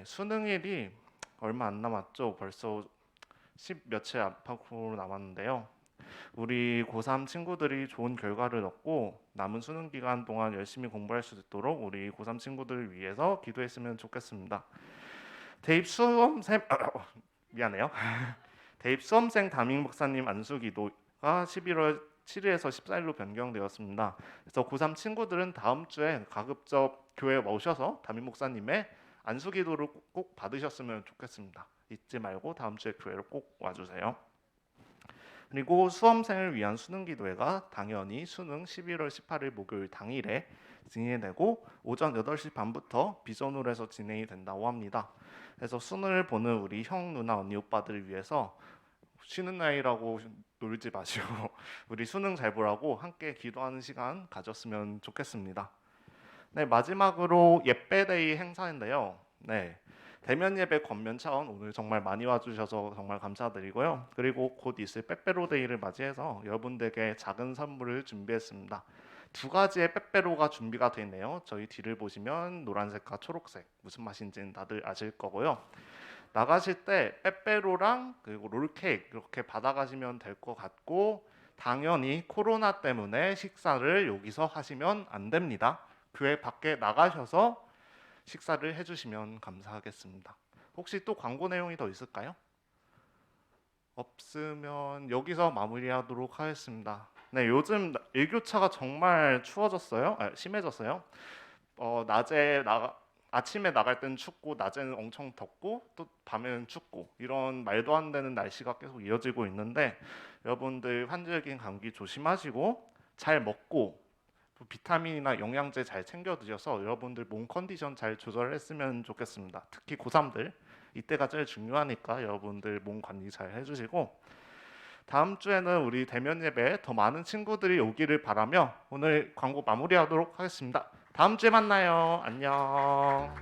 Speaker 5: 수능일이 얼마 안 남았죠. 벌써 10 며칠 안팎으로 남았는데요. 우리 고3 친구들이 좋은 결과를 얻고 남은 수능 기간 동안 열심히 공부할 수 있도록 우리 고3 친구들을 위해서 기도했으면 좋겠습니다. 대입 수험생 대입 수험생 담임 목사님 안수 기도가 11월 7일에서 14일로 변경되었습니다. 그래서 고3 친구들은 다음 주에 가급적 교회에 오셔서 담임 목사님의 안수 기도를 꼭 받으셨으면 좋겠습니다. 잊지 말고 다음 주에 교회로 꼭 와주세요. 그리고 수험생을 위한 수능 기도회가 당연히 수능 11월 18일 목요일 당일에 진행되고 오전 8시 반부터 비전홀에서 진행이 된다고 합니다. 그래서 수능을 보는 우리 형, 누나, 언니, 오빠들을 위해서 쉬는 날이라고 놀지 마시고 우리 수능 잘 보라고 함께 기도하는 시간 가졌으면 좋겠습니다. 네, 마지막으로 예배데이 행사인데요. 대면 예배 권면 차원 오늘 정말 많이 와주셔서 정말 감사드리고요. 그리고 곧 있을 빼빼로데이를 맞이해서 여러분들에게 작은 선물을 준비했습니다. 2가지의 빼빼로가 준비가 되어 있네요. 저희 뒤를 보시면 노란색과 초록색, 무슨 맛인지는 다들 아실 거고요. 나가실 때 빼빼로랑 그리고 롤케이크 이렇게 받아가시면 될 것 같고, 당연히 코로나 때문에 식사를 여기서 하시면 안 됩니다. 교회 밖에 나가셔서 식사를 해주시면 감사하겠습니다. 혹시 또 광고 내용이 더 있을까요? 없으면 여기서 마무리하도록 하겠습니다. 네, 요즘 일교차가 정말 심해졌어요. 아침에 나갈 때는 춥고 낮에는 엄청 덥고 또 밤에는 춥고 이런 말도 안 되는 날씨가 계속 이어지고 있는데, 여러분들 환절기 감기 조심하시고 잘 먹고 비타민이나 영양제 잘 챙겨 드셔서 여러분들 몸 컨디션 잘 조절했으면 좋겠습니다. 특히 고3들 이때가 제일 중요하니까 여러분들 몸 관리 잘 해주시고, 다음 주에는 우리 대면 예배에 더 많은 친구들이 오기를 바라며 오늘 광고 마무리하도록 하겠습니다. 다음 주에 만나요. 안녕.